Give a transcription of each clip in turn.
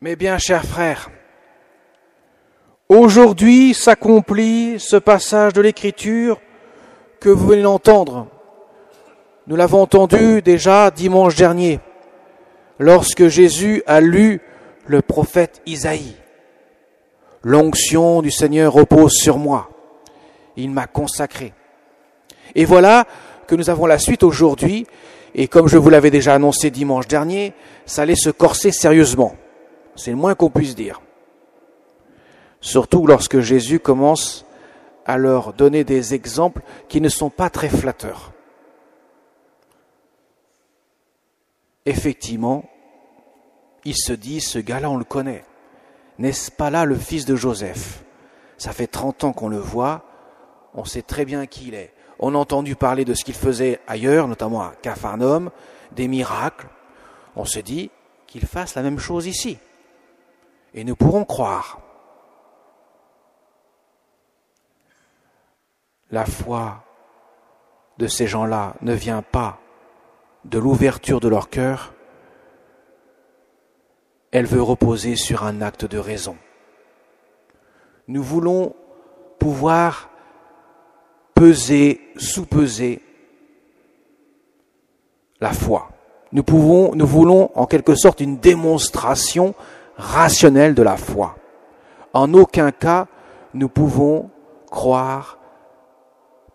Mes bien chers frères, aujourd'hui s'accomplit ce passage de l'Écriture que vous venez d'entendre. Nous l'avons entendu déjà dimanche dernier, lorsque Jésus a lu le prophète Isaïe. L'onction du Seigneur repose sur moi. Il m'a consacré. Et voilà que nous avons la suite aujourd'hui, et comme je vous l'avais déjà annoncé dimanche dernier, ça allait se corser sérieusement. C'est le moins qu'on puisse dire. Surtout lorsque Jésus commence à leur donner des exemples qui ne sont pas très flatteurs. Effectivement, il se dit, ce gars-là, on le connaît. N'est-ce pas là le fils de Joseph? Ça fait 30 ans qu'on le voit, on sait très bien qui il est. On a entendu parler de ce qu'il faisait ailleurs, notamment à Capharnaüm, des miracles. On se dit qu'il fasse la même chose ici. Et nous pourrons croire. La foi de ces gens-là ne vient pas de l'ouverture de leur cœur, elle veut reposer sur un acte de raison. Nous voulons pouvoir peser, sous-peser la foi. Nous voulons en quelque sorte une démonstration rationnelle de la foi. En aucun cas, nous pouvons croire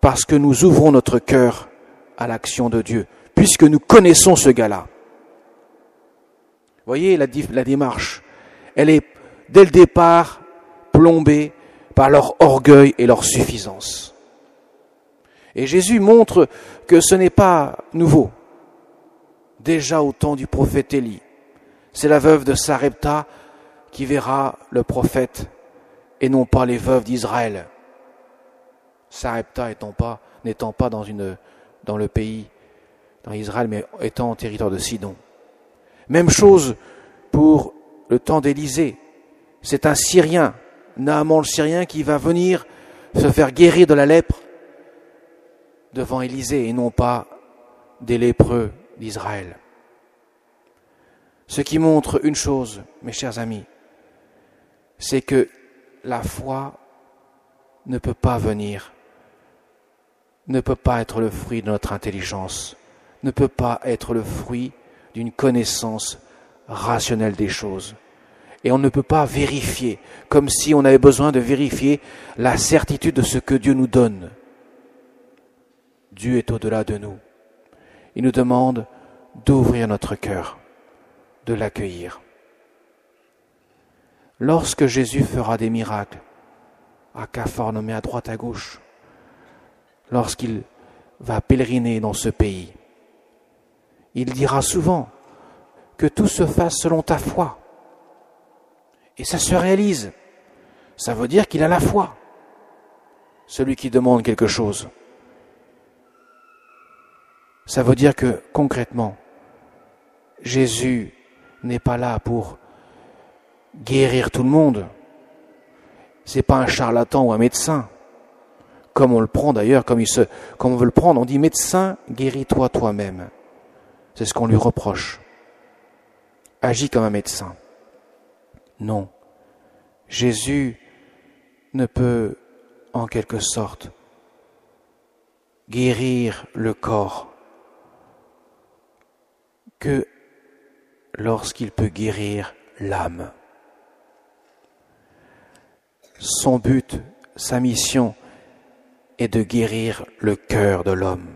parce que nous ouvrons notre cœur à l'action de Dieu, puisque nous connaissons ce gars-là. Vous voyez la démarche, elle est dès le départ plombée par leur orgueil et leur suffisance. Et Jésus montre que ce n'est pas nouveau. Déjà au temps du prophète Élie, c'est la veuve de Sarepta qui verra le prophète et non pas les veuves d'Israël. Sarepta n'étant pas dans le pays, dans Israël, mais étant en territoire de Sidon. Même chose pour le temps d'Élisée. C'est un Syrien, Naaman le Syrien, qui va venir se faire guérir de la lèpre devant Élisée et non pas des lépreux d'Israël. Ce qui montre une chose, mes chers amis, c'est que la foi ne peut pas être le fruit de notre intelligence, ne peut pas être le fruit d'une connaissance rationnelle des choses. Et on ne peut pas vérifier, comme si on avait besoin de vérifier la certitude de ce que Dieu nous donne. Dieu est au-delà de nous. Il nous demande d'ouvrir notre cœur, de l'accueillir. Lorsque Jésus fera des miracles, à Capharnaüm, à droite, à gauche, lorsqu'il va pèleriner dans ce pays, il dira souvent que tout se fasse selon ta foi. Et ça se réalise. Ça veut dire qu'il a la foi. Celui qui demande quelque chose. Ça veut dire que, concrètement, Jésus n'est pas là pour guérir tout le monde. C'est pas un charlatan ou un médecin. Comme on le prend d'ailleurs, comme on veut le prendre, on dit médecin, guéris-toi toi-même. C'est ce qu'on lui reproche. Agis comme un médecin. Non. Jésus ne peut, en quelque sorte, guérir le corps que lorsqu'il peut guérir l'âme. Son but, sa mission est de guérir le cœur de l'homme,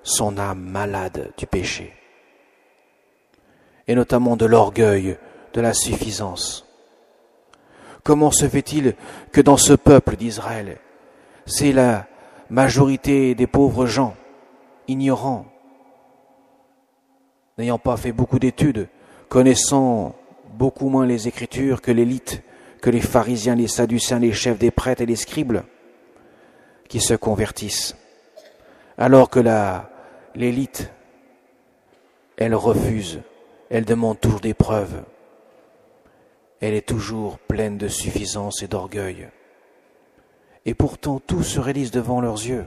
son âme malade du péché, et notamment de l'orgueil, de la suffisance. Comment se fait-il que dans ce peuple d'Israël, c'est la majorité des pauvres gens, ignorants, n'ayant pas fait beaucoup d'études, connaissant beaucoup moins les Écritures que l'élite, que les pharisiens, les sadducéens, les chefs des prêtres et les scribes, qui se convertissent, alors que l'élite, elle refuse, elle demande toujours des preuves, elle est toujours pleine de suffisance et d'orgueil. Et pourtant, tout se réalise devant leurs yeux.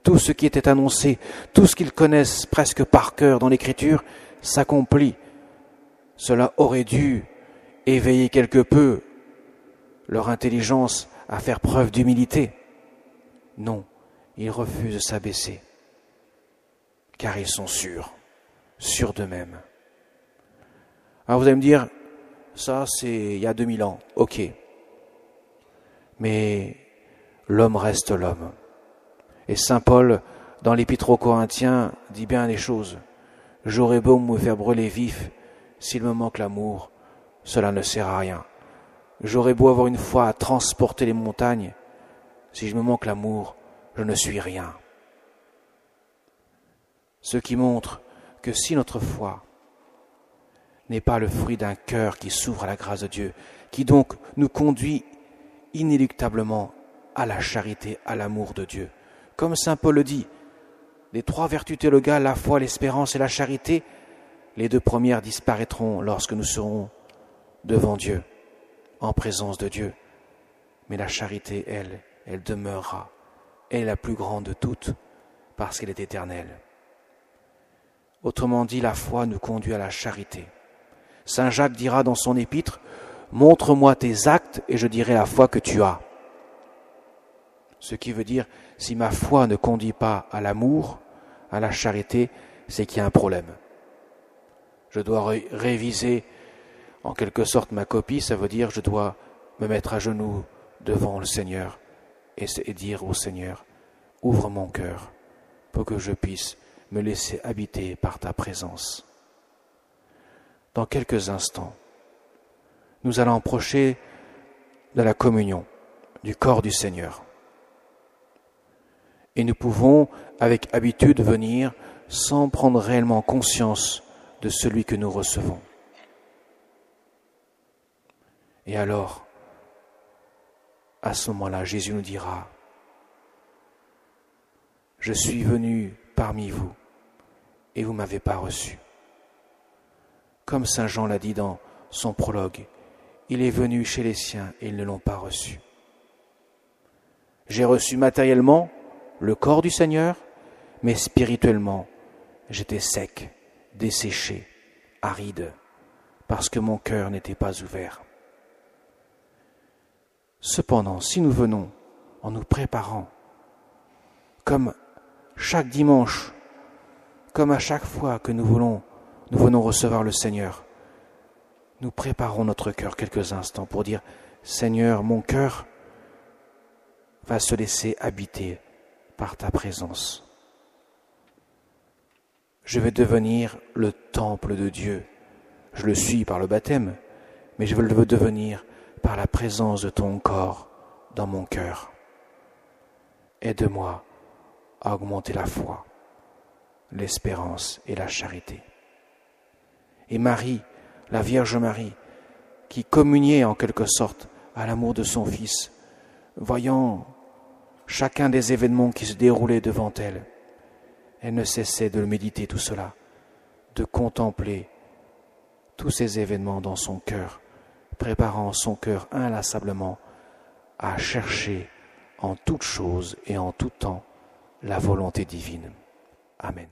Tout ce qui était annoncé, tout ce qu'ils connaissent presque par cœur dans l'Écriture, s'accomplit. Cela aurait dû éveiller quelque peu leur intelligence à faire preuve d'humilité. Non, ils refusent de s'abaisser, car ils sont sûrs d'eux-mêmes. Alors vous allez me dire, ça c'est il y a 2000 ans, ok. Mais l'homme reste l'homme. Et saint Paul, dans l'Épître aux Corinthiens, dit bien les choses. J'aurais beau me faire brûler vif, s'il me manque l'amour, cela ne sert à rien. J'aurais beau avoir une foi à transporter les montagnes, si je me manque l'amour, je ne suis rien. Ce qui montre que si notre foi n'est pas le fruit d'un cœur qui s'ouvre à la grâce de Dieu, qui donc nous conduit inéluctablement à la charité, à l'amour de Dieu. Comme saint Paul le dit, les 3 vertus théologales, la foi, l'espérance et la charité, les 2 premières disparaîtront lorsque nous serons devant Dieu, en présence de Dieu. Mais la charité, elle demeurera. Elle est la plus grande de toutes, parce qu'elle est éternelle. Autrement dit, la foi nous conduit à la charité. Saint Jacques dira dans son épître, « Montre-moi tes actes et je dirai la foi que tu as. » Ce qui veut dire, si ma foi ne conduit pas à l'amour, à la charité, c'est qu'il y a un problème. Je dois réviser en quelque sorte ma copie, ça veut dire je dois me mettre à genoux devant le Seigneur et dire au Seigneur, ouvre mon cœur pour que je puisse me laisser habiter par ta présence. Dans quelques instants, nous allons approcher de la communion, du corps du Seigneur. Et nous pouvons, avec habitude, venir sans prendre réellement conscience de celui que nous recevons. Et alors, à ce moment-là, Jésus nous dira, « Je suis venu parmi vous et vous ne m'avez pas reçu. » Comme saint Jean l'a dit dans son prologue, il est venu chez les siens et ils ne l'ont pas reçu. J'ai reçu matériellement le corps du Seigneur, mais spirituellement, j'étais sec, desséché, aride, parce que mon cœur n'était pas ouvert. Cependant, si nous venons en nous préparant, comme chaque dimanche, comme à chaque fois que nous venons recevoir le Seigneur, nous préparons notre cœur quelques instants pour dire « Seigneur, mon cœur va se laisser habiter par ta présence. Je vais devenir le temple de Dieu. Je le suis par le baptême, mais je veux le devenir par la présence de ton corps dans mon cœur. Aide-moi à augmenter la foi, l'espérance et la charité. » Et Marie, la Vierge Marie, qui communiait en quelque sorte à l'amour de son Fils, voyant chacun des événements qui se déroulaient devant elle, elle ne cessait de le méditer tout cela, de contempler tous ces événements dans son cœur, préparant son cœur inlassablement à chercher en toutes choses et en tout temps la volonté divine. Amen.